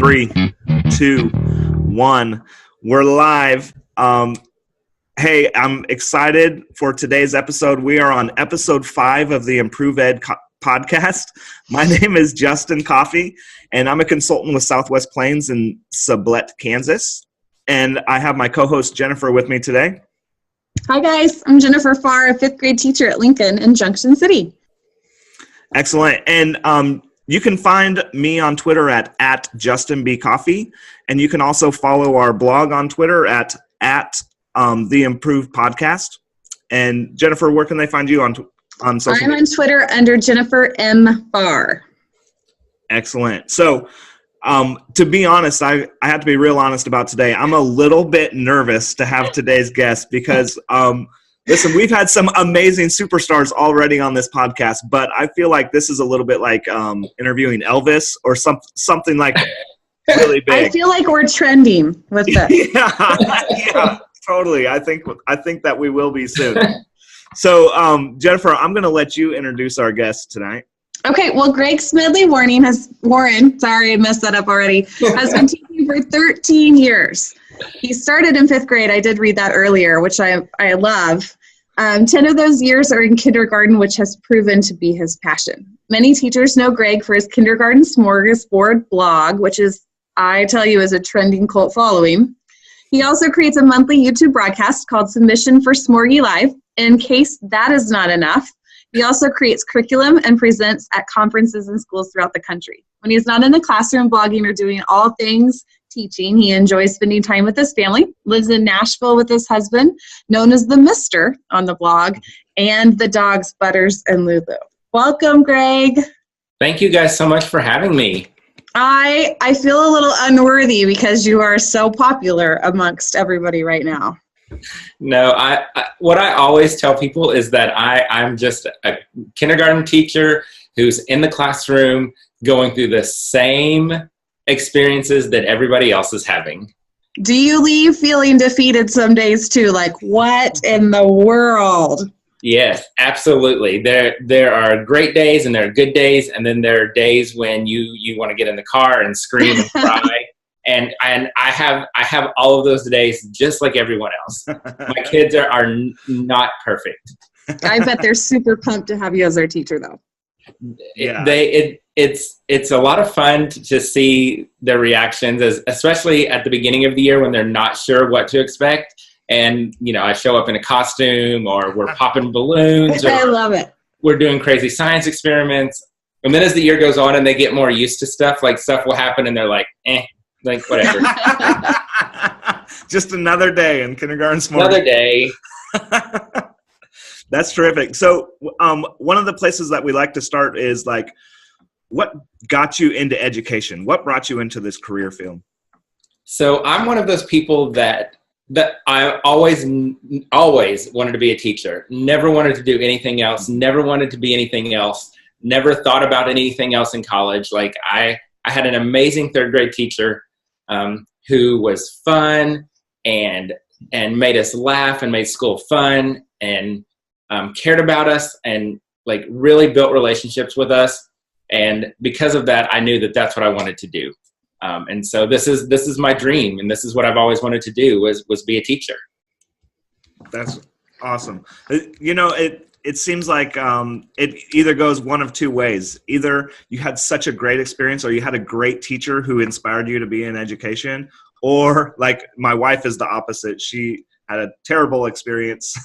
3, 2, 1. We're live. Hey, I'm excited for today's episode. We are on episode 5 of the ImprovED podcast. My name is Justin Coffey, and I'm a consultant with Southwest Plains in Sublette, Kansas. And I have my co-host Jennifer with me today. Hi guys, I'm Jennifer Farr, a 5th grade teacher at Lincoln in Junction City. Excellent. And you can find me on Twitter at Justin B. Coffey, and you can also follow our blog on Twitter at the Improved Podcast. And Jennifer, where can they find you on social media? I'm on Twitter under Jennifer M. Farr. Excellent. So to be honest, I have to be real honest about today. I'm a little bit nervous to have today's guest because listen, we've had some amazing superstars already on this podcast, but I feel like this is a little bit like interviewing Elvis or something like really big. I feel like we're trending with this. yeah, totally. I think that we will be soon. So, Jennifer, I'm going to let you introduce our guest tonight. Okay, well, Greg Smedley-Warren, sorry, I messed that up already, has been teaching for 13 years. He started in 5th grade. I did read that earlier, which I love. 10 of those years are in kindergarten, which has proven to be his passion. Many teachers know Greg for his kindergarten Smorgasboard blog, which is, I tell you, is a trending cult following. He also creates a monthly YouTube broadcast called Submission for Smorgy Live. In case that is not enough, he also creates curriculum and presents at conferences and schools throughout the country. When he's not in the classroom blogging or doing all things teaching, he enjoys spending time with his family, lives in Nashville with his husband, known as the Mister on the blog, and the dogs Butters and Lulu. Welcome, Greg. Thank you guys so much for having me. I feel a little unworthy because you are so popular amongst everybody right now. No, what I always tell people is that I'm just a kindergarten teacher who's in the classroom going through the same experiences that everybody else is having. Do you leave feeling defeated some days too? Like, what in the world? Yes, absolutely. There are great days and there are good days, and then there are days when you want to get in the car and scream and cry. And I have all of those days just like everyone else. My kids are not perfect. I bet they're super pumped to have you as their teacher, though. Yeah. It's a lot of fun to see their reactions, especially at the beginning of the year when they're not sure what to expect. And, I show up in a costume, or we're popping balloons. Or I love it. We're doing crazy science experiments. And then as the year goes on and they get more used to stuff, like stuff will happen and they're like, like whatever. Just another day in kindergarten. Another day. That's terrific. So one of the places that we like to start is like, what got you into education? What brought you into this career field? So I'm one of those people that I always wanted to be a teacher. Never wanted to do anything else. Never wanted to be anything else. Never thought about anything else in college. Like I had an amazing 3rd grade teacher who was fun and made us laugh and made school fun and cared about us and like really built relationships with us. And because of that, I knew that that's what I wanted to do. And so this is my dream, and this is what I've always wanted to do was be a teacher. That's awesome. It seems like it either goes one of two ways. Either you had such a great experience, or you had a great teacher who inspired you to be in education, or like my wife is the opposite. She had a terrible experience,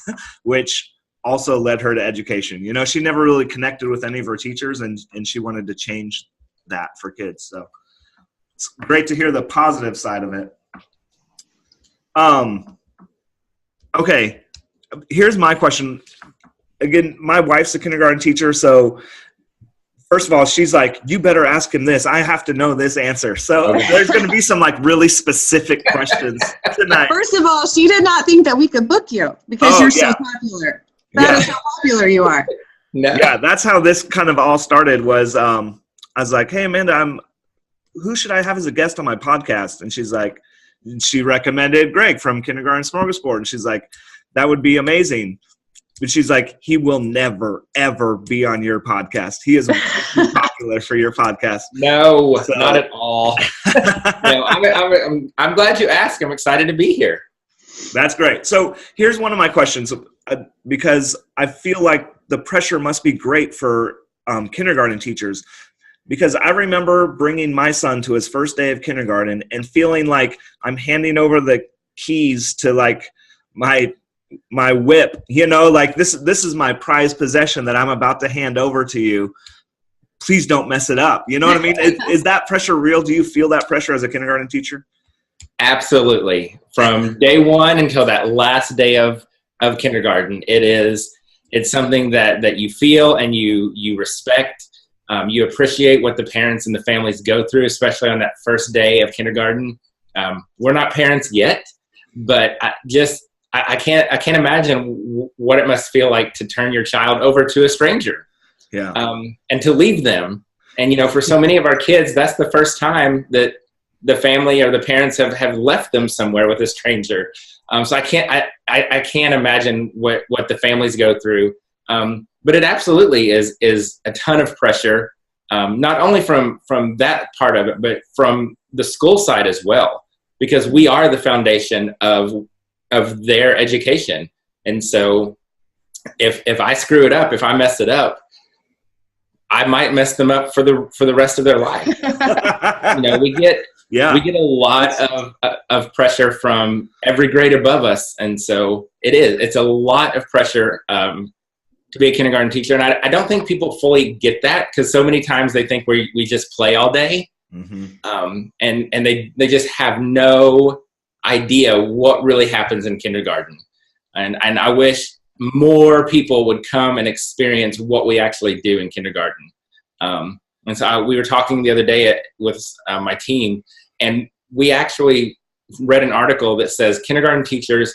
which also led her to education. She never really connected with any of her teachers, and she wanted to change that for kids. So it's great to hear the positive side of it. Okay, here's my question. Again, my wife's a kindergarten teacher, so first of all, she's like, you better ask him this. I have to know this answer. So there's going to be some like really specific questions tonight. First of all, she did not think that we could book you because you're so popular. That is how popular you are. No. Yeah, that's how this kind of all started was I was like, hey, Amanda, who should I have as a guest on my podcast? And she's like, she recommended Greg from Kindergarten Smorgasboard. And she's like, that would be amazing. But she's like, he will never, ever be on your podcast. He is popular popular for your podcast. No, so. Not at all. No, I'm glad you asked. I'm excited to be here. That's great. So here's one of my questions, because I feel like the pressure must be great for kindergarten teachers, because I remember bringing my son to his first day of kindergarten and feeling like I'm handing over the keys to like my whip, like this is my prized possession that I'm about to hand over to you. Please don't mess it up. You know what I mean? Is that pressure real? Do you feel that pressure as a kindergarten teacher? Absolutely. From day one until that last day of kindergarten, it's something that you feel and you respect. You appreciate what the parents and the families go through, especially on that first day of kindergarten. We're not parents yet, but I can't imagine what it must feel like to turn your child over to a stranger. Yeah. And to leave them. And, for so many of our kids, that's the first time that the family or the parents have left them somewhere with a stranger. So I can't imagine what the families go through. But it absolutely is a ton of pressure, not only from that part of it, but from the school side as well, because we are the foundation of their education. And so if I screw it up, if I mess it up, I might mess them up for the rest of their life. We get a lot of pressure from every grade above us. And so it's a lot of pressure to be a kindergarten teacher. And I don't think people fully get that, because so many times they think we just play all day. Mm-hmm. And they just have no idea what really happens in kindergarten. And I wish more people would come and experience what we actually do in kindergarten. And so we were talking the other day with my team, and we actually read an article that says kindergarten teachers,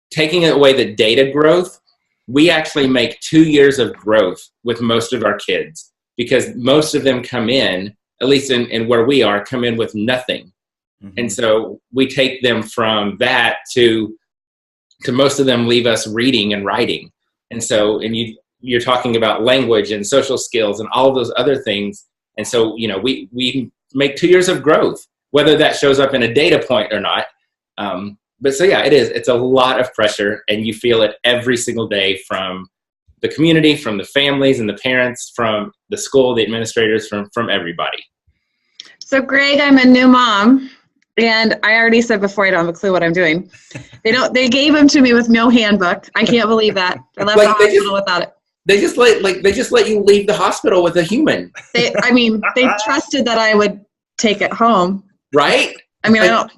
taking away the data growth, we actually make 2 years of growth with most of our kids, because most of them come in, at least in where we are, come in with nothing. Mm-hmm. And so we take them from that to most of them leave us reading and writing. And so, and you're talking about language and social skills and all of those other things. And so, we make 2 years of growth, whether that shows up in a data point or not. But so, yeah, it's a lot of pressure, and you feel it every single day from the community, from the families and the parents, from the school, the administrators, from everybody. So Greg, I'm a new mom. And I already said before, I don't have a clue what I'm doing. They gave them to me with no handbook. I can't believe that. I left the hospital without it. They just let you leave the hospital with a human. They trusted that I would take it home. Right? I don't.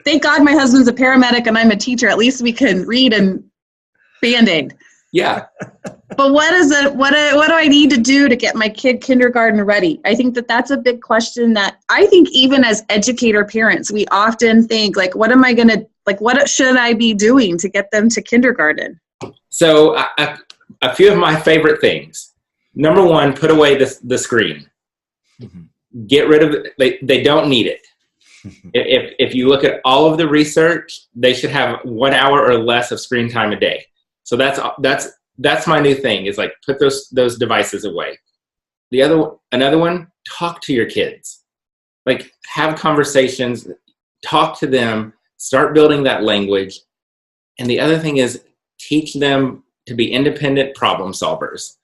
Thank God my husband's a paramedic and I'm a teacher. At least we can read and Band-Aid. Yeah. But what do I need to do to get my kid kindergarten ready? I think that's a big question that I think even as educator parents, we often think like, what should I be doing to get them to kindergarten? So a few of my favorite things. Number one, put away the screen. Mm-hmm. Get rid of it. They don't need it. If you look at all of the research, they should have 1 hour or less of screen time a day. So that's my new thing, is like put those devices away. Another one, talk to your kids. Like have conversations, talk to them, start building that language. And the other thing is teach them to be independent problem solvers.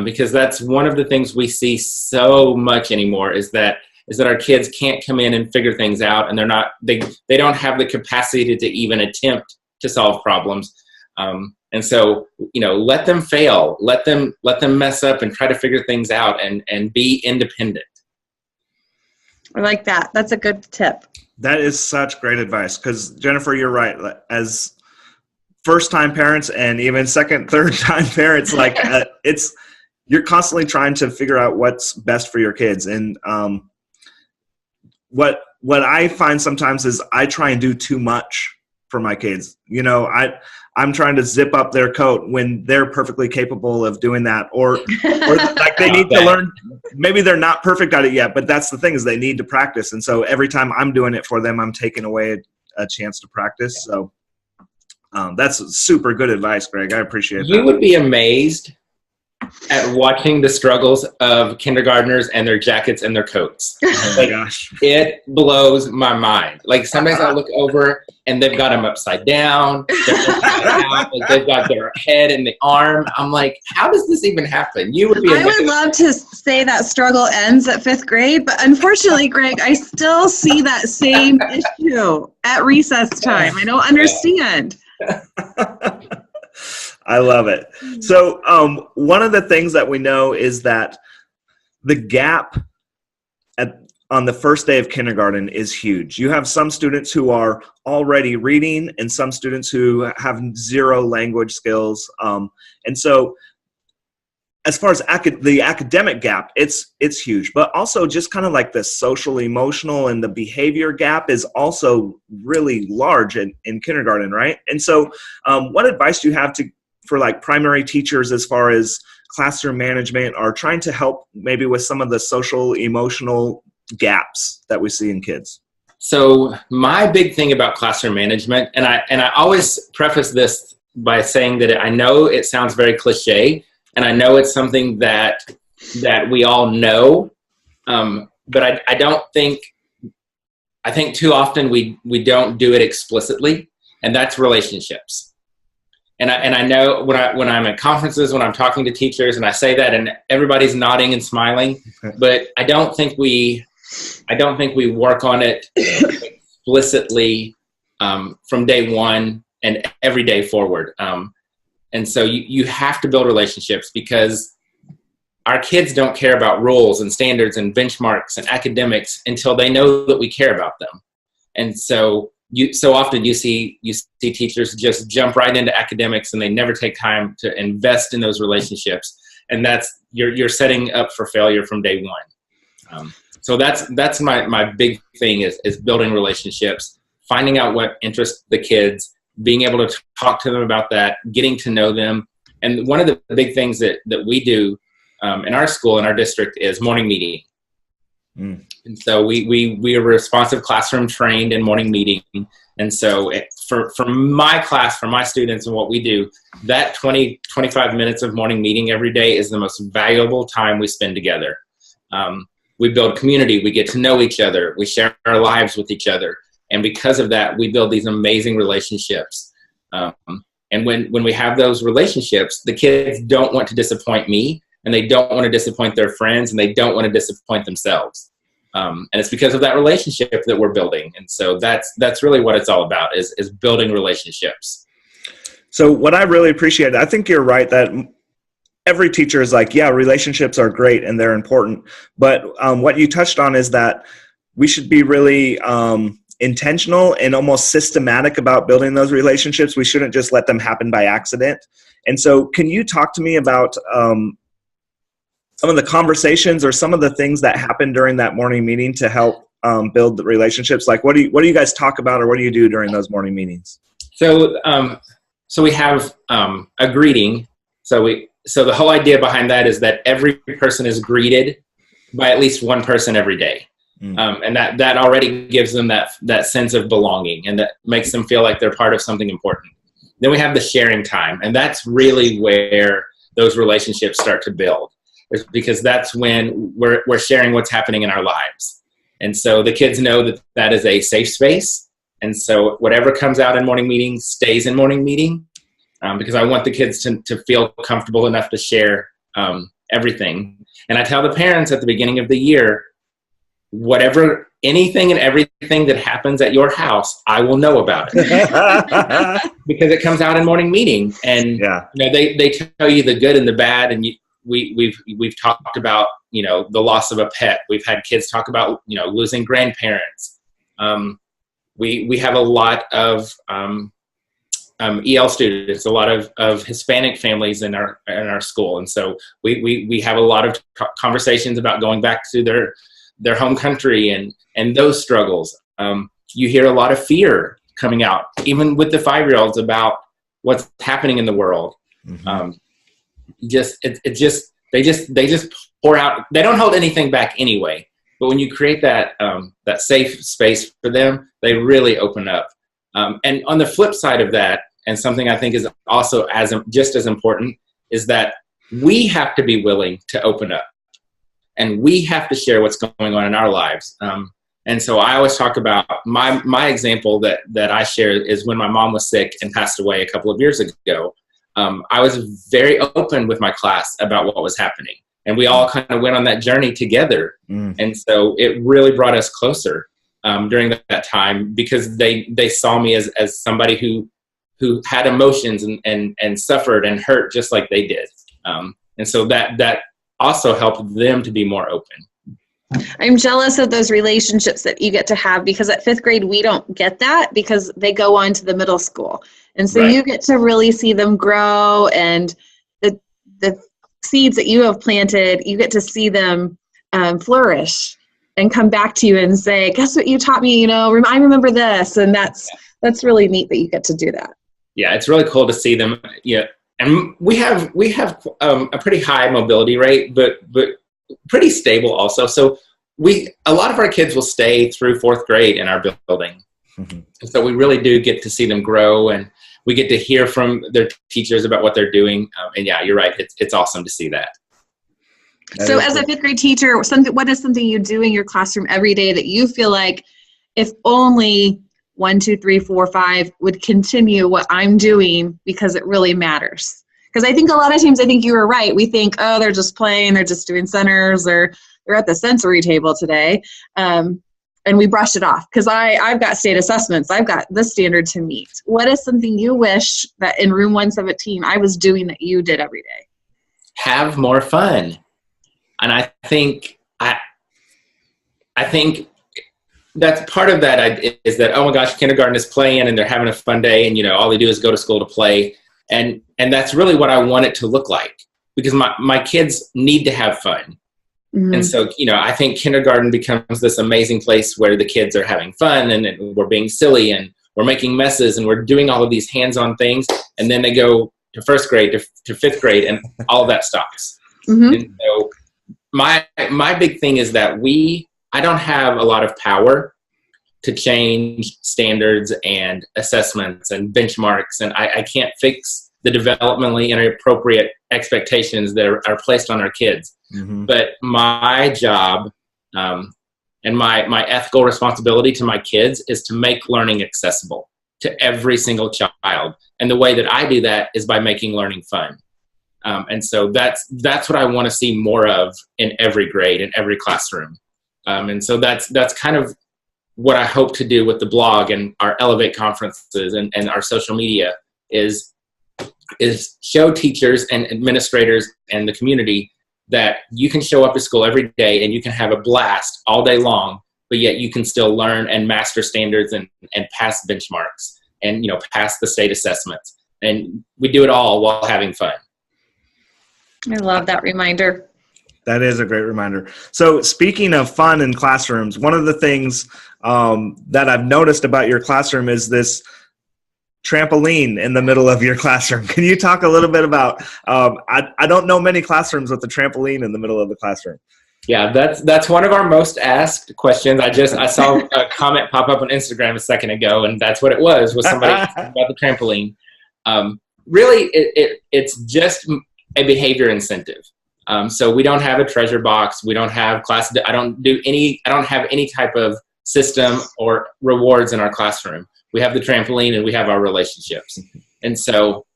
Because that's one of the things we see so much anymore is that our kids can't come in and figure things out, and they don't have the capacity to even attempt to solve problems. And so, let them fail, let them mess up and try to figure things out and be independent. I like that. That's a good tip. That is such great advice, because Jennifer, you're right. As first-time parents and even second, third-time parents, you're constantly trying to figure out what's best for your kids. And what I find sometimes is I try and do too much for my kids. I'm trying to zip up their coat when they're perfectly capable of doing that, or like they need to learn. Maybe they're not perfect at it yet, but that's the thing, is they need to practice. And so every time I'm doing it for them, I'm taking away a chance to practice. So that's super good advice, Greg. I appreciate that. You would be amazed at watching the struggles of kindergartners and their jackets and their coats. Oh my gosh. It blows my mind. Like sometimes I look over and they've got them upside down. They've got their head in the arm. I'm like, how does this even happen? You would be. I would love to say that struggle ends at 5th grade, but unfortunately, Greg, I still see that same issue at recess time. I don't understand. I love it. So one of the things that we know is that the gap on the first day of kindergarten is huge. You have some students who are already reading and some students who have zero language skills. And so as far as the academic gap, it's huge, but also just kind of like the social, emotional, and the behavior gap is also really large in kindergarten, right? And so what advice do you have for like primary teachers as far as classroom management or trying to help maybe with some of the social, emotional gaps that we see in kids? So my big thing about classroom management, and I always preface this by saying that I know it sounds very cliche, and I know it's something that we all know, but I think too often we don't do it explicitly, and that's relationships. And I know when I'm at conferences, when I'm talking to teachers, and I say that, and everybody's nodding and smiling, but I don't think we work on it explicitly from day one and every day forward. And so you have to build relationships because our kids don't care about rules and standards and benchmarks and academics until they know that we care about them. And so so often you see teachers just jump right into academics and they never take time to invest in those relationships. And you're setting up for failure from day one. So that's my big thing is building relationships, finding out what interests the kids, being able to talk to them about that, getting to know them. And one of the big things that we do in our school, in our district, is morning meeting. Mm. And so we are responsive classroom trained in morning meeting. And so for my class, for my students and what we do, that 20-25 minutes of morning meeting every day is the most valuable time we spend together. We build community. We get to know each other. We share our lives with each other. And because of that, we build these amazing relationships. And when we have those relationships, the kids don't want to disappoint me, and they don't want to disappoint their friends, and they don't want to disappoint themselves. And it's because of that relationship that we're building. And so that's really what it's all about is building relationships. So what I really appreciate, I think you're right that every teacher is like, yeah, relationships are great and they're important. But what you touched on is that we should be really intentional and almost systematic about building those relationships. We shouldn't just let them happen by accident. And so can you talk to me about some of the conversations or some of the things that happen during that morning meeting to help build the relationships? Like what do you guys talk about, or what do you do during those morning meetings? So we have a greeting. So the whole idea behind that is that every person is greeted by at least one person every day. And that already gives them that sense of belonging, and that makes them feel like they're part of something important. Then we have the sharing time, and that's really where those relationships start to build, because that's when we're sharing what's happening in our lives. And so the kids know that is a safe space. And so whatever comes out in morning meeting stays in morning meeting, because I want the kids to feel comfortable enough to share everything. And I tell the parents at the beginning of the year, anything and everything that happens at your house, I will know about it. Because it comes out in morning meeting. And they tell you the good and the bad, and we've talked about, the loss of a pet. We've had kids talk about, losing grandparents. We have a lot of EL students, a lot of Hispanic families in our school. And so we have a lot of conversations about going back to their home country and those struggles. You hear a lot of fear coming out, even with the 5-year-olds, about what's happening in the world. Mm-hmm. They just pour out. They don't hold anything back anyway. But when you create that safe space for them, they really open up. And on the flip side of that, and something I think is also just as important, is that we have to be willing to open up, and we have to share what's going on in our lives. And so I always talk about my example that I share is when my mom was sick and passed away a couple of years ago. I was very open with my class about what was happening, and we all kind of went on that journey together. And so it really brought us closer during that time, because they saw me as somebody who had emotions and suffered and hurt just like they did. And so that also helped them to be more open. I'm jealous of those relationships that you get to have, because at 5th grade, we don't get that because they go on to the middle school. And so you get to really see them grow, and the seeds that you have planted, you get to see them flourish and come back to you and say, guess what you taught me, I remember this. And that's really neat that you get to do that. Yeah, it's really cool to see them. Yeah. And we have a pretty high mobility rate, but pretty stable also. So a lot of our kids will stay through 4th grade in our building. So we really do get to see them grow, and we get to hear from their teachers about what they're doing. And yeah, you're right. It's awesome to see that. So as a 5th grade teacher, what is something you do in your classroom every day that you feel like if only 1, 2, 3, 4, 5 would continue what I'm doing, because it really matters? Because I think a lot of times, I think you were right. We think, oh, they're just playing, they're just doing centers, or they're at the sensory table today. And we brush it off, because I've got state assessments. I've got this standard to meet. What is something you wish that in room 117 I was doing that you did every day? Have more fun. And I think that's part of that is that, oh my gosh, kindergarten is playing and they're having a fun day, and all they do is go to school to play. And that's really what I want it to look like, because my kids need to have fun. And so, I think kindergarten becomes this amazing place where the kids are having fun, and we're being silly, and we're making messes, and we're doing all of these hands-on things. And then they go to 1st grade, to 5th grade, and all of that stops. And so my big thing is that I don't have a lot of power to change standards and assessments and benchmarks, and I can't fix the developmentally inappropriate expectations that are placed on our kids. But my job and my ethical responsibility to my kids is to make learning accessible to every single child. And the way that I do that is by making learning fun. And so that's what I want to see more of in every grade, in every classroom. And so that's kind of what I hope to do with the blog and our Elevate conferences and our social media is show teachers and administrators and the community that you can show up to school every day and you can have a blast all day long, but yet you can still learn and master standards and pass benchmarks and, pass the state assessments. And we do it all while having fun. I love that reminder. That is a great reminder. So speaking of fun in classrooms, one of the things that I've noticed about your classroom is this trampoline in the middle of your classroom. Can you talk a little bit about, I don't know many classrooms with the trampoline in the middle of the classroom. Yeah, that's one of our most asked questions. I saw a comment pop up on Instagram a second ago, and that's what it was somebody asking about the trampoline. Really, it's just a behavior incentive. So we don't have a treasure box. We don't have class. I don't have any type of system or rewards in our classroom. We have the trampoline and we have our relationships. And so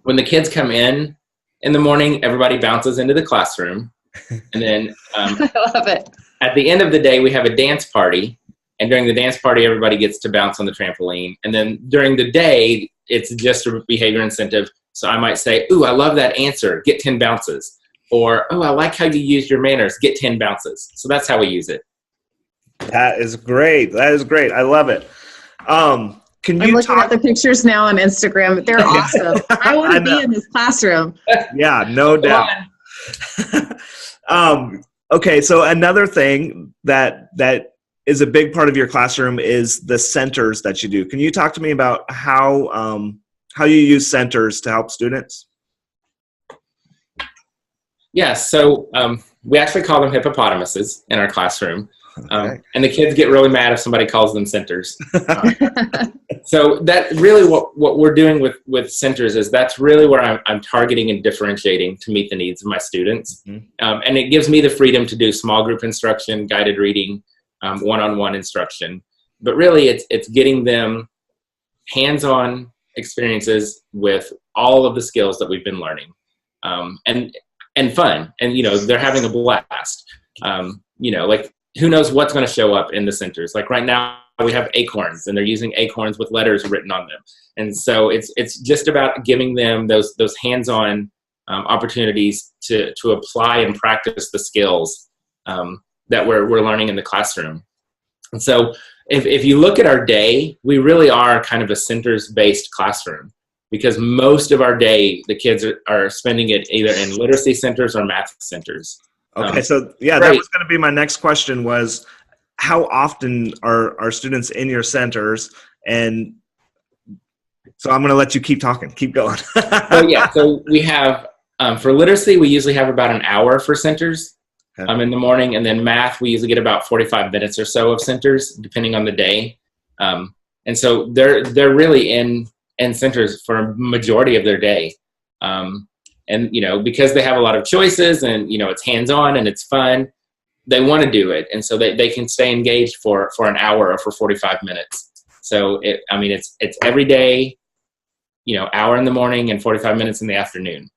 when the kids come in the morning, everybody bounces into the classroom. And then I love it. At the end of the day, we have a dance party. And during the dance party, everybody gets to bounce on the trampoline. And then during the day, it's just a behavior incentive. So I might say, ooh, I love that answer. Get 10 bounces. Or, oh, I like how you used your manners. Get 10 bounces. So that's how we use it. That is great. I love it. I'm looking at the pictures now on Instagram. They're awesome. I want to be in this classroom. Yeah, no doubt. Okay, so another thing that is a big part of your classroom is the centers that you do. Can you talk to me about how you use centers to help students? Yeah, so we actually call them hippopotamuses in our classroom. Okay. And the kids get really mad if somebody calls them centers. So that really what we're doing with centers is that's really where I'm targeting and differentiating to meet the needs of my students. Mm-hmm. And it gives me the freedom to do small group instruction, guided reading, one-on-one instruction. But really it's getting them hands-on experiences with all of the skills that we've been learning, and fun. And, they're having a blast. Like who knows what's going to show up in the centers. Like right now we have acorns, and they're using acorns with letters written on them. And so it's just about giving them those hands-on opportunities to apply and practice the skills that we're learning in the classroom. And so if you look at our day, we really are kind of a centers-based classroom, because most of our day, the kids are spending it either in literacy centers or math centers. Okay, so yeah, that was going to be my next question was, how often are students in your centers? And so I'm going to let you keep talking. Keep going. So we have, for literacy, we usually have about an hour for centers in the morning. And then math, we usually get about 45 minutes or so of centers, depending on the day. And so they're really in centers for a majority of their day. And, because they have a lot of choices and, it's hands-on and it's fun, they want to do it. And so they can stay engaged for an hour or for 45 minutes. So it's every day, hour in the morning and 45 minutes in the afternoon.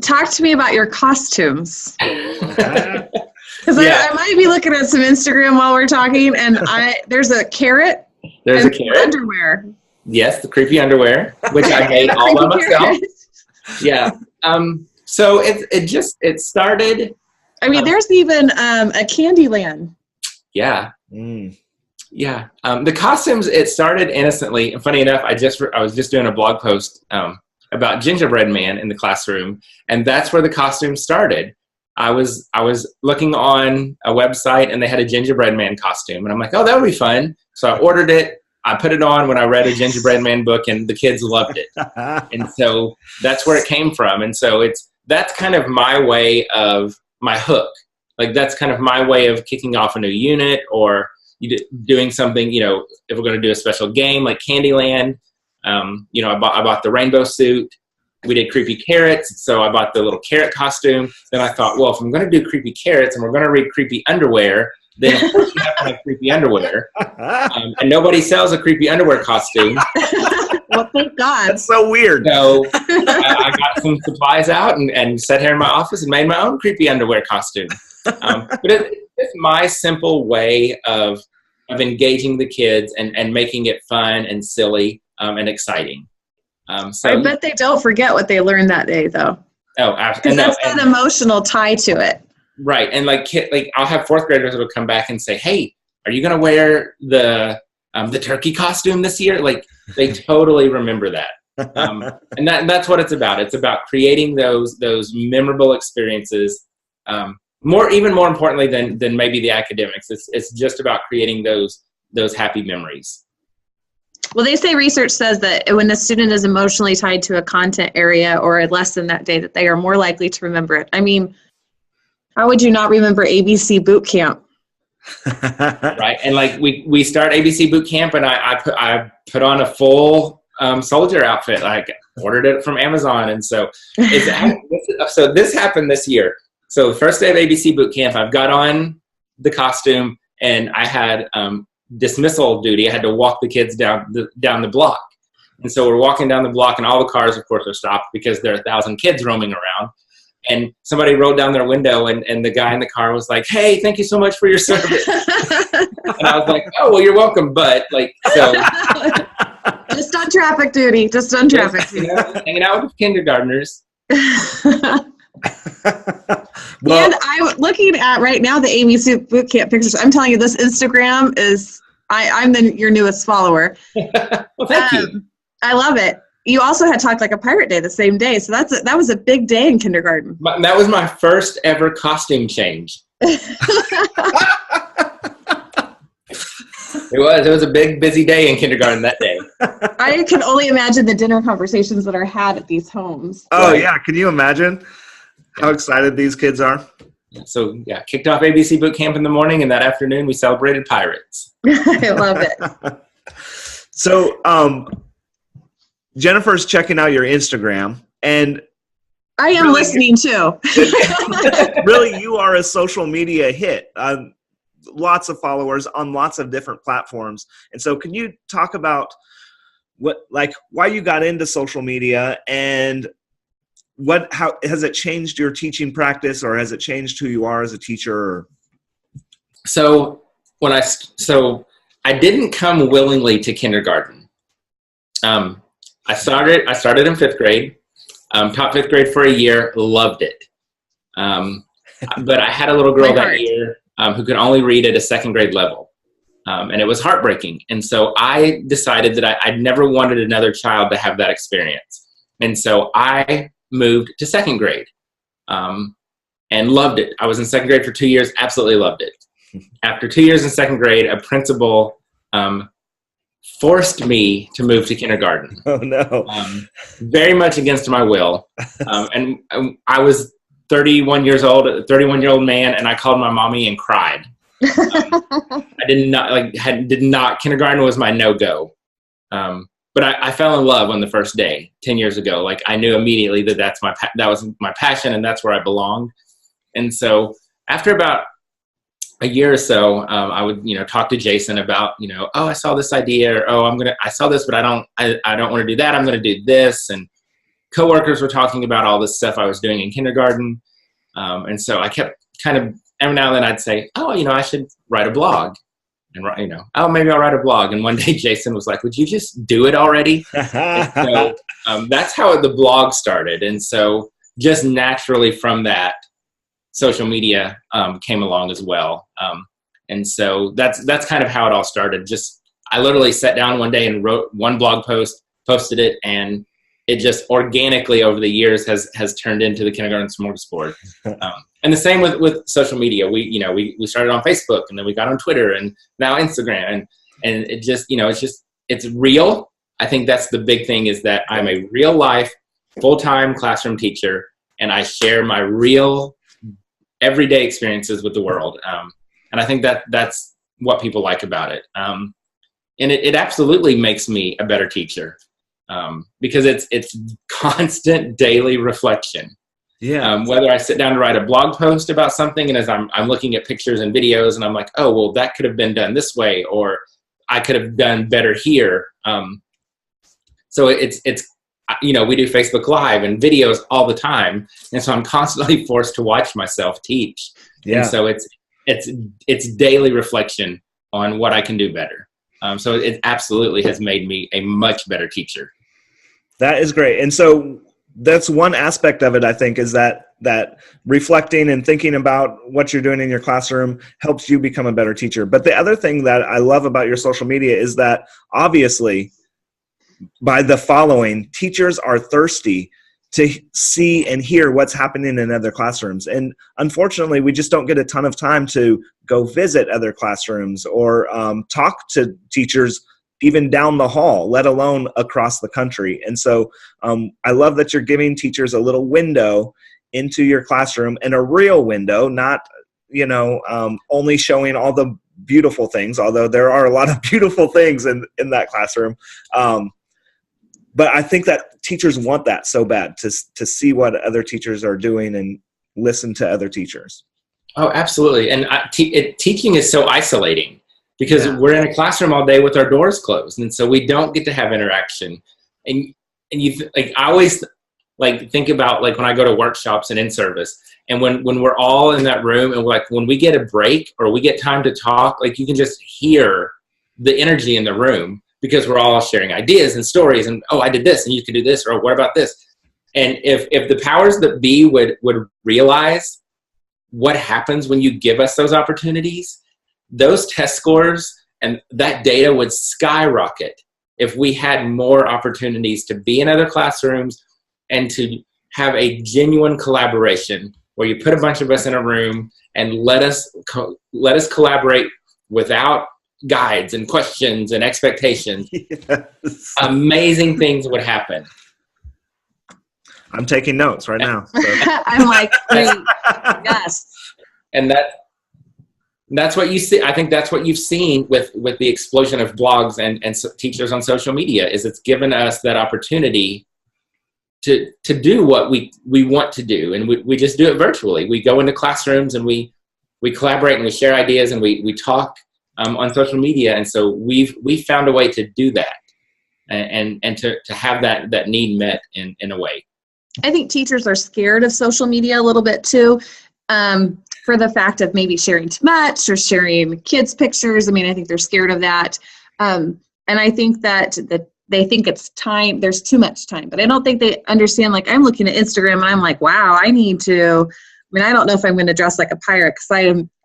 Talk to me about your costumes. Because I might be looking at some Instagram while we're talking, and there's a carrot. There's a carrot. Underwear. Yes, the creepy underwear, which I made all by myself. Yeah. So it started. There's even a Candyland. Yeah. Yeah. The costumes, it started innocently. And funny enough, I was just doing a blog post about Gingerbread Man in the classroom, and that's where the costume started. I was looking on a website, and they had a Gingerbread Man costume, and I'm like, oh, that would be fun. So I ordered it. I put it on when I read a Gingerbread Man book, and the kids loved it. And so that's where it came from. And so that's kind of my way of my hook. Like that's kind of my way of kicking off a new unit, or doing something, if we're going to do a special game like Candyland. I bought the rainbow suit. We did creepy carrots, so I bought the little carrot costume. Then I thought, well, if I'm going to do creepy carrots and we're going to read creepy underwear, then of course you have to have creepy underwear. And nobody sells a creepy underwear costume. Well, thank God. That's so weird. So I got some supplies out and sat here in my office and made my own creepy underwear costume. But it's my simple way of engaging the kids and making it fun and silly and exciting. So I bet they don't forget what they learned that day, though. Oh, absolutely. Because that's an emotional tie to it. Right. And like I'll have fourth graders that will come back and say, hey, are you going to wear the turkey costume this year? Like they totally remember that. And that's what it's about. It's about creating those memorable experiences. Even more importantly than maybe the academics. It's just about creating those happy memories. Well, they say research says that when a student is emotionally tied to a content area or a lesson that day, that they are more likely to remember it. How would you not remember ABC Boot Camp? Right. And like we start ABC Boot Camp, and I put on a full soldier outfit. Like ordered it from Amazon. And so so this happened this year. So the first day of ABC Boot Camp, I've got on the costume, and I had dismissal duty. I had to walk the kids down the block. And so we're walking down the block, and all the cars, of course, are stopped because there are 1,000 kids roaming around. And somebody rolled down their window, and the guy in the car was like, hey, thank you so much for your service. And I was like, oh, well, you're welcome. But so. Just on traffic duty. Hanging out with kindergartners. Well, and I'm looking at right now the ABC Boot Camp pictures. I'm telling you, this Instagram is, I'm your newest follower. Well, thank you. I love it. You also had Talk Like a Pirate Day the same day, so that was a big day in kindergarten. That was my first ever costume change. It was a big, busy day in kindergarten that day. I can only imagine the dinner conversations that are had at these homes. Oh, yeah. Can you imagine how excited these kids are? So yeah, kicked off ABC Boot Camp in the morning, and that afternoon we celebrated Pirates. I love it. So Jennifer's checking out your Instagram, and I am really, listening too. really, you are a social media hit. Lots of followers on lots of different platforms. And so can you talk about why you got into social media, and how has it changed your teaching practice, or has it changed who you are as a teacher? So I didn't come willingly to kindergarten. I started in fifth grade, taught fifth grade for a year, loved it. But I had a little girl that year who could only read at a second grade level. And it was heartbreaking. And so I decided that I never wanted another child to have that experience. And so I moved to second grade and loved it. I was in second grade for 2 years, absolutely loved it. After 2 years in second grade, a principal forced me to move to kindergarten. Oh, no. Very much against my will. And I was 31 years old, a 31-year-old man, and I called my mommy and cried. I did not, kindergarten was my no-go. But I fell in love on the first day 10 years ago. Like, I knew immediately that was my passion, and that's where I belonged. And so after about a year or so, I would, talk to Jason about, oh, I saw this idea, or, oh, I saw this, but I don't want to do that. I'm going to do this. And coworkers were talking about all this stuff I was doing in kindergarten. And so I kept kind of, every now and then I'd say, oh, I should write a blog. And, oh, maybe I'll write a blog. And one day Jason was like, would you just do it already? And so that's how the blog started. And so just naturally from that, social media came along as well. And so that's kind of how it all started. I literally sat down one day and wrote one blog post, posted it, and it just organically over the years has turned into the Kindergarten Smorgasboard. And the same with social media. We started on Facebook, and then we got on Twitter, and now Instagram, and it just, it's real. I think that's the big thing, is that I'm a real life, full-time classroom teacher, and I share my real everyday experiences with the world. And I think that's what people like about it. And it absolutely makes me a better teacher. Because it's constant daily reflection. Yeah. Whether I sit down to write a blog post about something, and as I'm looking at pictures and videos, and I'm like, oh, well, that could have been done this way, or I could have done better here. So it's we do Facebook Live and videos all the time, and so I'm constantly forced to watch myself teach. Yeah. And so it's daily reflection on what I can do better. So it absolutely has made me a much better teacher. That is great. And so that's one aspect of it, I think, is that reflecting and thinking about what you're doing in your classroom helps you become a better teacher. But the other thing that I love about your social media is that, obviously, by the following, teachers are thirsty to see and hear what's happening in other classrooms. And unfortunately, we just don't get a ton of time to go visit other classrooms or talk to teachers even down the hall, let alone across the country. And so I love that you're giving teachers a little window into your classroom, and a real window, not, only showing all the beautiful things, although there are a lot of beautiful things in that classroom. But I think that teachers want that so bad, to see what other teachers are doing and listen to other teachers. Oh, absolutely. And teaching is so isolating, because we're in a classroom all day with our doors closed. And so we don't get to have interaction. And I always think about when I go to workshops and in service, and when we're all in that room, and when we get a break or we get time to talk, you can just hear the energy in the room, because we're all sharing ideas and stories, and, oh, I did this and you can do this, or what about this? And if the powers that be would realize what happens when you give us those opportunities, those test scores and that data would skyrocket if we had more opportunities to be in other classrooms and to have a genuine collaboration where you put a bunch of us in a room and let us collaborate without guides and questions and expectations. Yes. Amazing things would happen. I'm taking notes right now. So. I'm like, great. Yes. And that's what you see. I think that's what you've seen with the explosion of blogs and teachers on social media, is it's given us that opportunity to do what we want to do. And we just do it virtually. We go into classrooms and we collaborate and we share ideas and we talk on social media. And so we've found a way to do that and to have that need met in a way. I think teachers are scared of social media a little bit too, for the fact of maybe sharing too much or sharing kids' pictures. I mean, I think they're scared of that. And I think that they think it's time, there's too much time, but I don't think they understand. Like, I'm looking at Instagram and I'm like, wow, I don't know if I'm going to dress like a pirate, because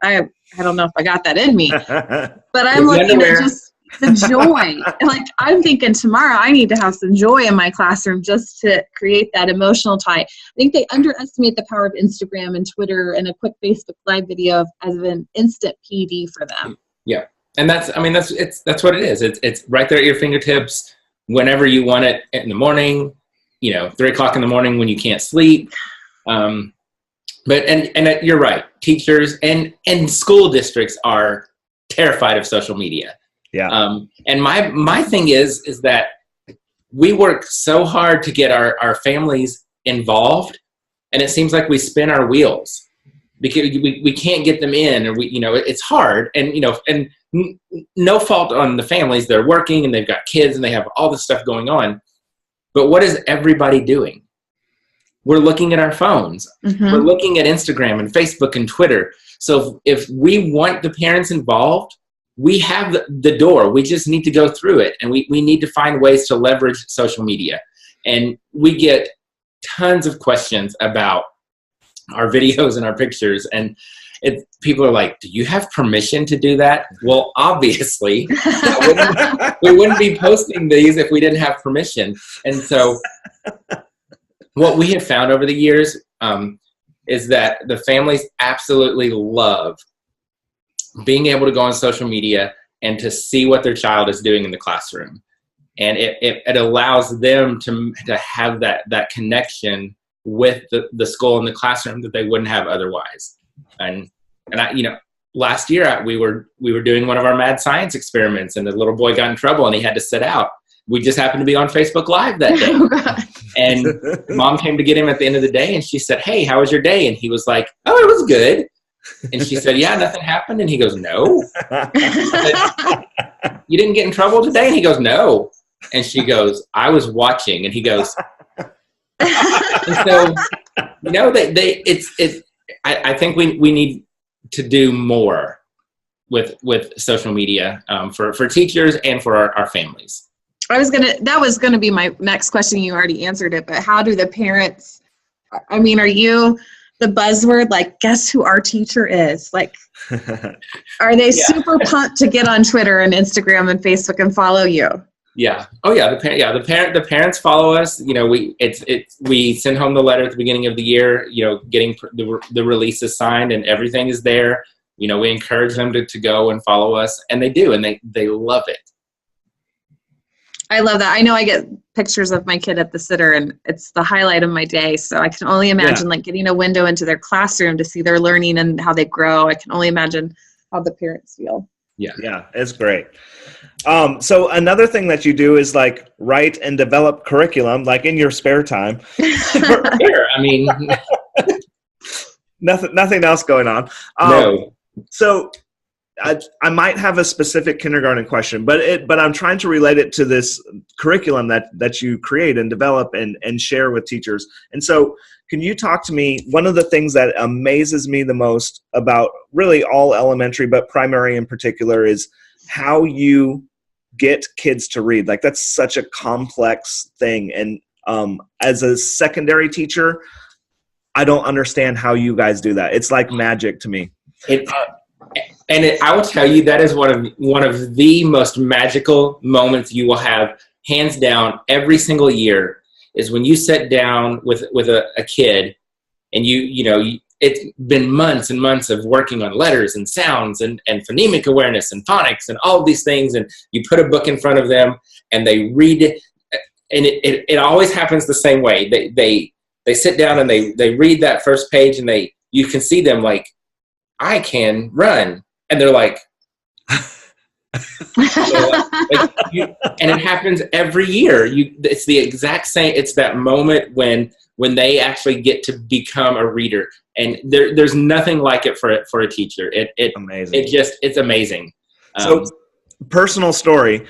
I don't know if I got that in me, but I'm looking at just the joy. Like, I'm thinking tomorrow I need to have some joy in my classroom just to create that emotional tie. I think they underestimate the power of Instagram and Twitter and a quick Facebook Live video as an instant PD for them. Yeah. And that's what it is. It's right there at your fingertips whenever you want it, in the morning, 3:00 in the morning when you can't sleep. But you're right. Teachers and school districts are terrified of social media. Yeah. And my thing is that we work so hard to get our families involved, and it seems like we spin our wheels because we can't get them in, or it's hard, and no fault on the families. They're working and they've got kids and they have all this stuff going on. But what is everybody doing? We're looking at our phones. Mm-hmm. We're looking at Instagram and Facebook and Twitter. So if we want the parents involved, we have the door. We just need to go through it. And we need to find ways to leverage social media. And we get tons of questions about our videos and our pictures. And people are like, do you have permission to do that? Well, obviously, we wouldn't be posting these if we didn't have permission. And so what we have found over the years is that the families absolutely love being able to go on social media and to see what their child is doing in the classroom. And it allows them to have that connection with the school and the classroom that they wouldn't have otherwise. And last year we were doing one of our mad science experiments, and the little boy got in trouble and he had to sit out. We just happened to be on Facebook Live that day. And Mom came to get him at the end of the day, and she said, "Hey, how was your day?" And he was like, "Oh, it was good." And she said, "Yeah, nothing happened." And he goes, "No." Said, "You didn't get in trouble today?" And he goes, "No." And she goes, "I was watching." And he goes, and so, I think we need to do more with social media for teachers and for our families. That was gonna be my next question. You already answered it, but how do the parents, are you the buzzword, like, guess who our teacher is? Like, are they super pumped to get on Twitter and Instagram and Facebook and follow you? Yeah. Oh yeah. The parents follow us. We send home the letter at the beginning of the year, getting the releases signed, and everything is there. We encourage them to go and follow us, and they do, and they love it. I love that. I know I get pictures of my kid at the sitter, and it's the highlight of my day. So I can only imagine like getting a window into their classroom to see their learning and how they grow. I can only imagine how the parents feel. Yeah, it's great. So another thing that you do is like write and develop curriculum, like in your spare time. Sure. Nothing else going on. No. So I might have a specific kindergarten question, but I'm trying to relate it to this curriculum that you create and develop and share with teachers. And so can you talk to me, one of the things that amazes me the most about really all elementary, but primary in particular, is how you get kids to read. Like, that's such a complex thing. And as a secondary teacher, I don't understand how you guys do that. It's like magic to me. I will tell you, that is one of the most magical moments you will have, hands down, every single year, is when you sit down with a kid, and it's been months and months of working on letters and sounds and phonemic awareness and phonics and all of these things, and you put a book in front of them and they read it, and it always happens the same way. They sit down and they read that first page, and you can see them like, I can run. And they're like, and it happens every year. It's the exact same. It's that moment when they actually get to become a reader, and there's nothing like it for a teacher. Amazing. It's amazing. So, personal story.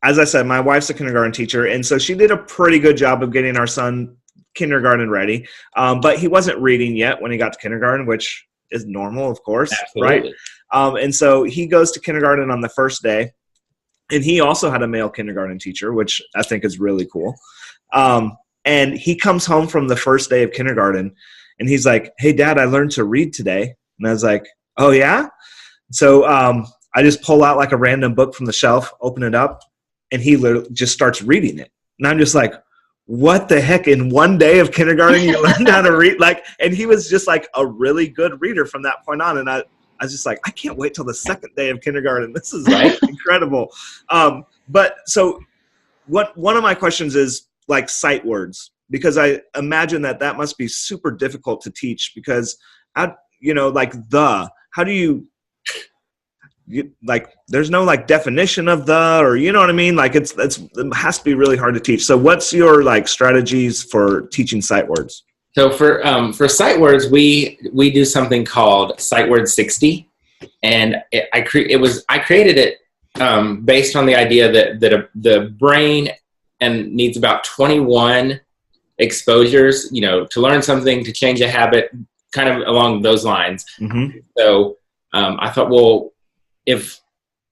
As I said, my wife's a kindergarten teacher, and so she did a pretty good job of getting our son kindergarten ready. But he wasn't reading yet when he got to kindergarten, which is normal, of course. Absolutely. Right? And so he goes to kindergarten on the first day, and he also had a male kindergarten teacher, which I think is really cool. And he comes home from the first day of kindergarten, and he's like, "Hey, Dad, I learned to read today." And I was like, "Oh, yeah?" So I just pull out like a random book from the shelf, open it up, and he literally just starts reading it. And I'm just like, what the heck? In one day of kindergarten, you learned how to read? And he was just like a really good reader from that point on. And I was just like, I can't wait till the second day of kindergarten. This is incredible. But so one of my questions is like sight words, because I imagine that must be super difficult to teach, because how do you there's no like definition of or you know what I mean? Like it has to be really hard to teach. So what's your like strategies for teaching sight words? So for sight words, we do something called Sight Word 60, and I created it based on the idea that the brain needs about 21 exposures, to learn something, to change a habit, kind of along those lines. Mm-hmm. So I thought, well, if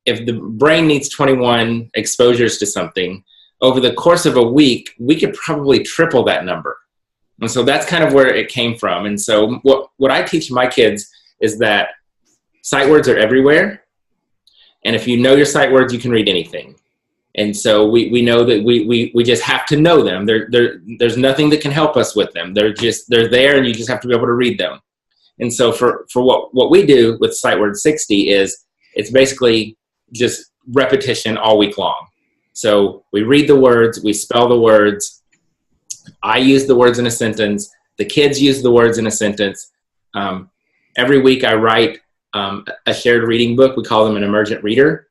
the brain needs 21 exposures to something over the course of a week, we could probably triple that number. And so that's kind of where it came from. And so what I teach my kids is that sight words are everywhere. And if you know your sight words, you can read anything. And so we know that we just have to know them. There's nothing that can help us with them. They're there, and you just have to be able to read them. And so for what we do with Sight Word 60 is it's basically just repetition all week long. So we read the words, we spell the words. I use the words in a sentence. The kids use the words in a sentence. Every week I write a shared reading book. We call them an emergent reader,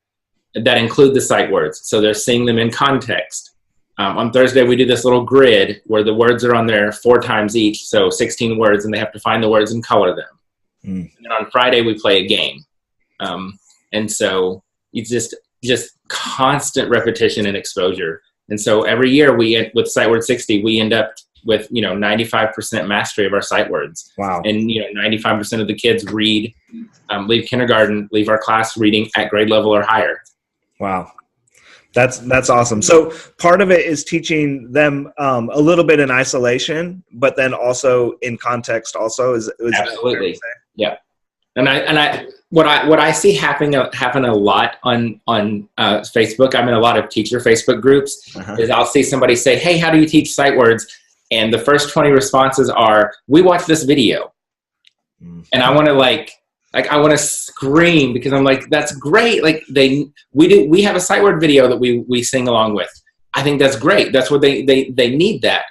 that include the sight words. So they're seeing them in context. On Thursday, we do this little grid where the words are on there 4 times each, so 16 words, and they have to find the words and color them. And then on Friday, we play a game. And so it's just constant repetition and exposure. And so every year with Sight Word 60, we end up with 95% mastery of our sight words. Wow. And 95% of the kids leave kindergarten, leave our class reading at grade level or higher. Wow. That's awesome. So part of it is teaching them a little bit in isolation, but then also in context also is absolutely. Yeah. And what I see happen a lot on Facebook. I'm in a lot of teacher Facebook groups. Is I'll see somebody say, "Hey, how do you teach sight words?" And the first 20 responses are, "We watched this video," and I want to I want to scream, because I'm like, that's great. Like we have a sight word video that we sing along with. I think that's great. That's what they need that.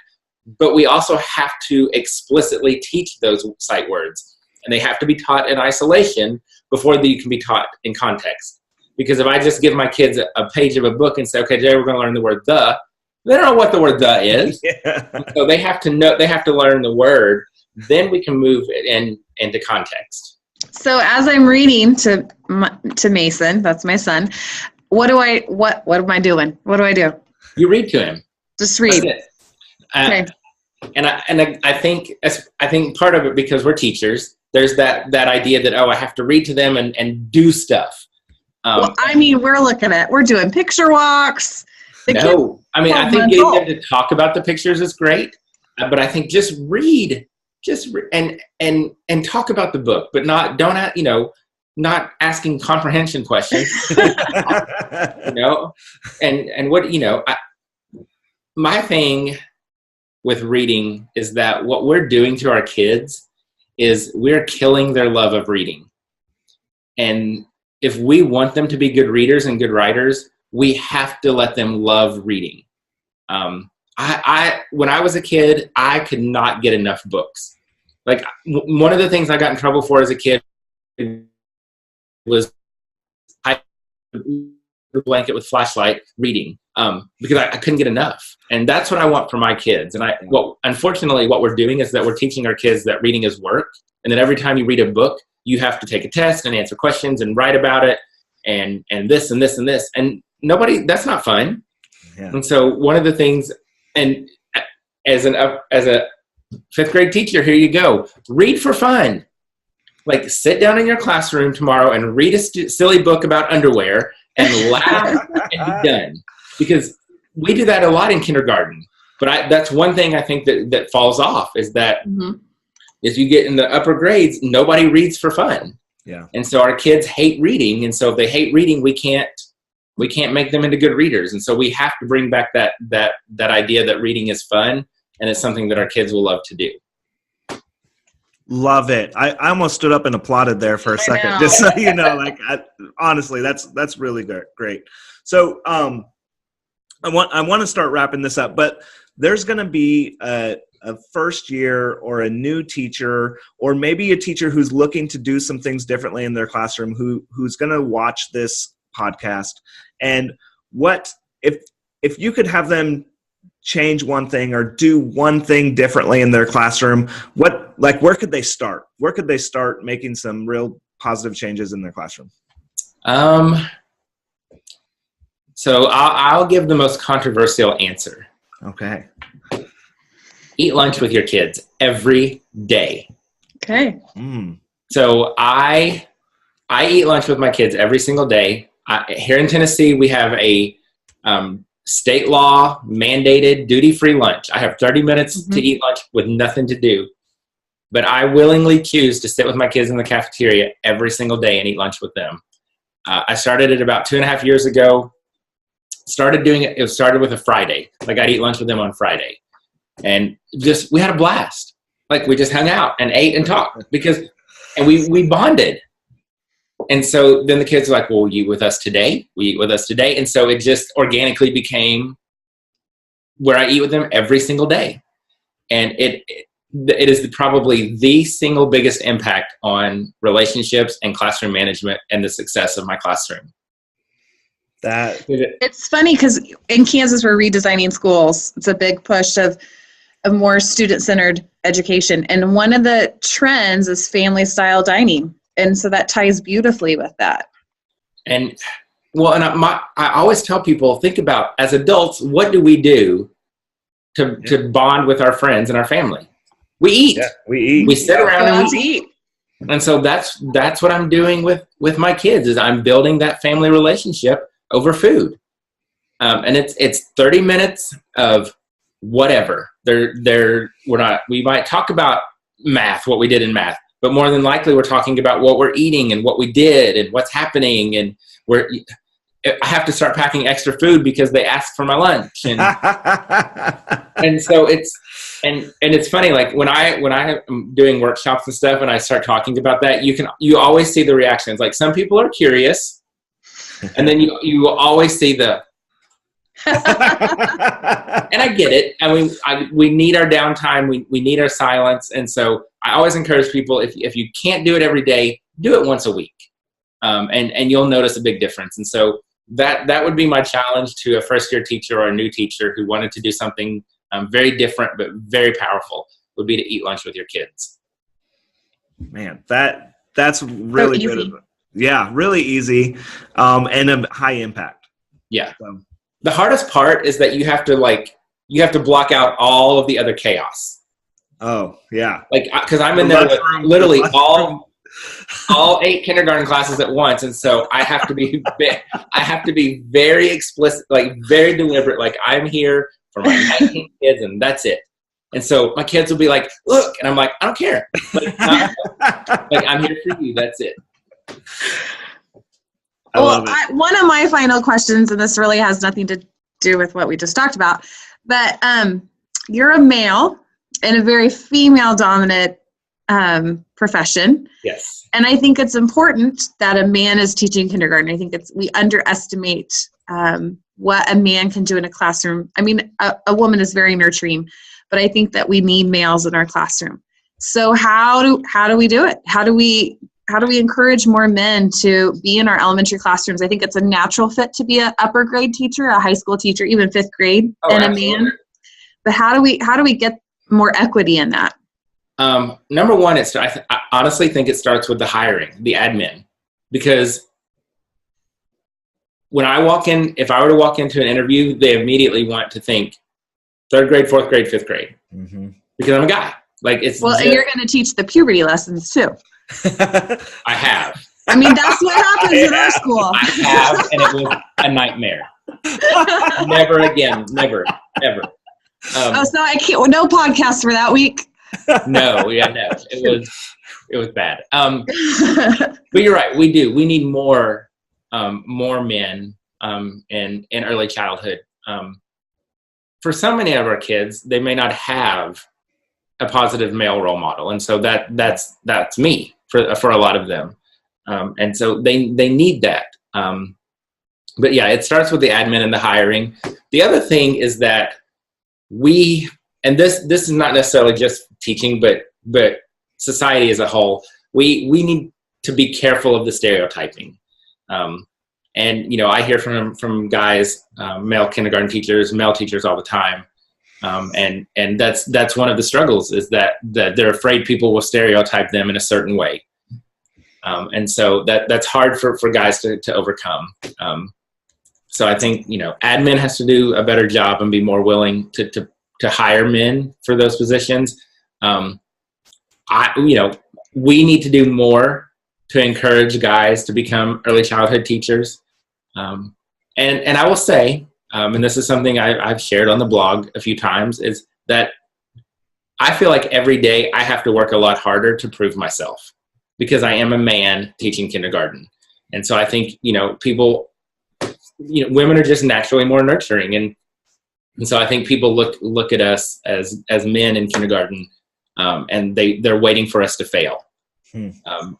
But we also have to explicitly teach those sight words, and they have to be taught in isolation before they can be taught in context. Because if I just give my kids a page of a book and say, "Okay, today we're going to learn the word the," they don't know what the word "the" is. Yeah. So they have to learn the word. Then we can move it into context. So as I'm reading to Mason, that's my son, what am I doing? What do I do? You read to him. Just read. Okay. And I think part of it, because we're teachers, there's that idea that, I have to read to them and do stuff. We're doing picture walks. I think getting them to talk about the pictures is great, but I think just read. And talk about the book, but not asking comprehension questions. My thing with reading is that what we're doing to our kids is we're killing their love of reading. And if we want them to be good readers and good writers, we have to let them love reading. When I was a kid, I could not get enough books. Like one of the things I got in trouble for as a kid was the blanket with flashlight reading because I couldn't get enough. And that's what I want for my kids. And unfortunately, what we're doing is that we're teaching our kids that reading is work. And then every time you read a book, you have to take a test and answer questions and write about it and this and this and this. And that's not fun. Yeah. And so one of the things, and as a fifth grade teacher, here you go. Read for fun. Like, sit down in your classroom tomorrow and read a silly book about underwear and laugh and be done. Because we do that a lot in kindergarten. But that's one thing I think that falls off is that as you get in the upper grades, nobody reads for fun. Yeah. And so our kids hate reading. And so if they hate reading, we can't make them into good readers. And so we have to bring back that idea that reading is fun and it's something that our kids will love to do. Love it. I almost stood up and applauded there for a second, just so you know. Like, honestly, that's really great. So, I want to start wrapping this up, but there's going to be a first year or a new teacher, or maybe a teacher who's looking to do some things differently in their classroom, who's going to watch this podcast. And what if you could have them change one thing or do one thing differently in their classroom, where could they start? Where could they start making some real positive changes in their classroom? So I'll give the most controversial answer. Okay. Eat lunch with your kids every day. Okay. So I eat lunch with my kids every single day. Here in Tennessee, we have a state law mandated duty-free lunch. I have 30 minutes to eat lunch with nothing to do. But I willingly choose to sit with my kids in the cafeteria every single day and eat lunch with them. I started it about 2.5 years ago. Started doing it. It started with a Friday. Like, I'd eat lunch with them on Friday. And we had a blast. Like, we just hung out and ate and talked and we bonded. And so then the kids are like, well, you eat with us today? We eat with us today. And so it just organically became where I eat with them every single day. And it is probably the single biggest impact on relationships and classroom management and the success of my classroom. It's funny because in Kansas, we're redesigning schools. It's a big push of more student-centered education. And one of the trends is family-style dining. And so that ties beautifully with that. And I always tell people, think about, as adults, what do we do to bond with our friends and our family? We eat. Yeah, we eat. We sit around and we eat. And so that's what I'm doing with my kids, is I'm building that family relationship over food. And it's 30 minutes of whatever. We might talk about math, what we did in math. But more than likely, we're talking about what we're eating and what we did and what's happening. And I have to start packing extra food because they asked for my lunch. And and so it's funny. Like, when I am doing workshops and stuff, and I start talking about that, you always see the reactions. Like, some people are curious, and then you always see the. And I get it. I mean, we need our downtime. We need our silence. And so I always encourage people, if you can't do it every day, do it once a week. And you'll notice a big difference. And so that would be my challenge to a first-year teacher or a new teacher who wanted to do something very different but very powerful, would be to eat lunch with your kids. Man, that's really good. Yeah, really easy, and a high impact. Yeah. So. The hardest part is that you have to block out all of the other chaos. Oh, yeah. Like, because I'm in there with literally all 8 kindergarten classes at once, and so I have to be very explicit, like very deliberate. Like, I'm here for my 19 kids, and that's it. And so my kids will be like, "Look," and I'm like, "I don't care. Like, I'm here for you. That's it." One of my final questions, and this really has nothing to do with what we just talked about, but you're a male in a very female-dominant profession. Yes. And I think it's important that a man is teaching kindergarten. I think we underestimate what a man can do in a classroom. I mean, a woman is very nurturing, but I think that we need males in our classroom. So how do we do it? How do we we encourage more men to be in our elementary classrooms? I think it's a natural fit to be an upper grade teacher, a high school teacher, even 5th grade, and absolutely. A man. But how do we get more equity in that? Number one, I honestly think it starts with the hiring, the admin, because when I walk in, if I were to walk into an interview, they immediately want to think 3rd grade, 4th grade, 5th grade, because I'm a guy. Like it's you're going to teach the puberty lessons too. I have. I mean, that's what happens in our school. I have, and it was a nightmare. Never again, never, ever. So I can't. No podcast for that week. No, it was bad. But you're right. We do. We need more men in early childhood. For so many of our kids, they may not have a positive male role model, and so that's me for a lot of them. And so they need that. But yeah, it starts with the admin and the hiring. The other thing is that and this is not necessarily just teaching, but society as a whole, we need to be careful of the stereotyping. And I hear from guys, male kindergarten teachers, male teachers all the time, and that's one of the struggles, is that they're afraid people will stereotype them in a certain way, and so that's hard for guys to overcome. So I think admin has to do a better job and be more willing to hire men for those positions. We need to do more to encourage guys to become early childhood teachers. And I will say, and this is something I've shared on the blog a few times, is that I feel like every day I have to work a lot harder to prove myself, because I am a man teaching kindergarten. And so I think, people, women are just naturally more nurturing. And so I think people look at us as men in kindergarten, and they're waiting for us to fail.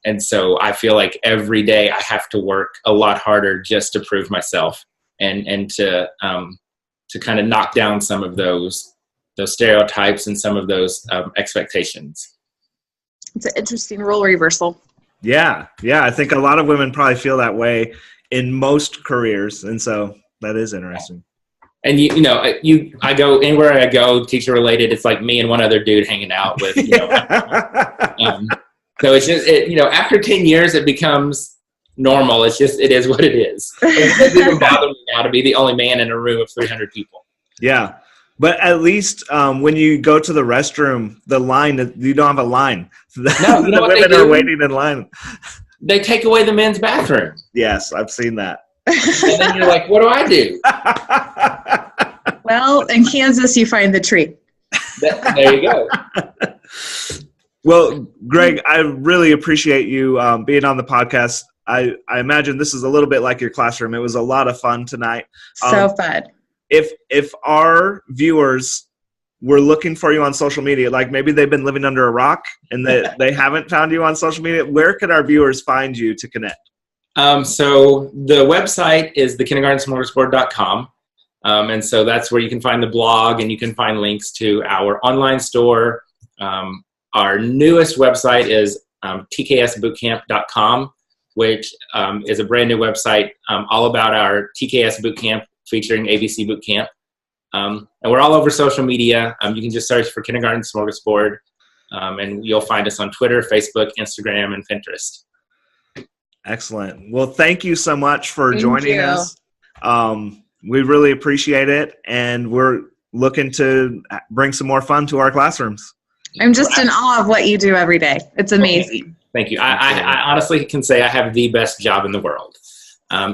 And so I feel like every day I have to work a lot harder just to prove myself and to kind of knock down some of those stereotypes and some of those expectations. It's an interesting role reversal. Yeah. I think a lot of women probably feel that way in most careers, and so that is interesting. And I go anywhere I go, teacher related, it's like me and one other dude hanging out with. So it's just after 10 years, it becomes normal. It is what it is. It doesn't even bother me now to be the only man in a room of 300 people. Yeah, but at least when you go to the restroom, you don't have a line. No, the women are waiting in line. They take away the men's bathroom. Yes, I've seen that. And then you're like, what do I do? Well, in Kansas, you find the tree. There you go. Well, Greg, I really appreciate you being on the podcast. I imagine this is a little bit like your classroom. It was a lot of fun tonight. So fun. If our viewers were looking for you on social media, like maybe they've been living under a rock and they haven't found you on social media, where could our viewers find you to connect? So the website is thekindergartensmorgasboard.com. And so that's where you can find the blog, and you can find links to our online store. Our newest website is tksbootcamp.com, which is a brand new website all about our TKS Bootcamp featuring ABC Bootcamp. And we're all over social media. You can just search for Kindergarten Smorgasboard, and you'll find us on Twitter, Facebook, Instagram, and Pinterest. Excellent. Well, thank you so much for joining us. We really appreciate it, and we're looking to bring some more fun to our classrooms. I'm just in awe of what you do every day. It's amazing. Thank you. I honestly can say I have the best job in the world.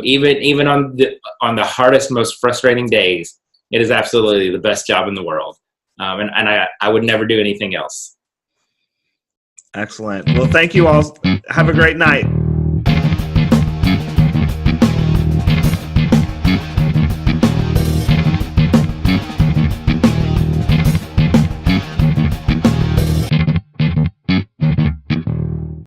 Even on the hardest, most frustrating days, it is absolutely the best job in the world. And I would never do anything else. Excellent. Well, thank you all. Have a great night.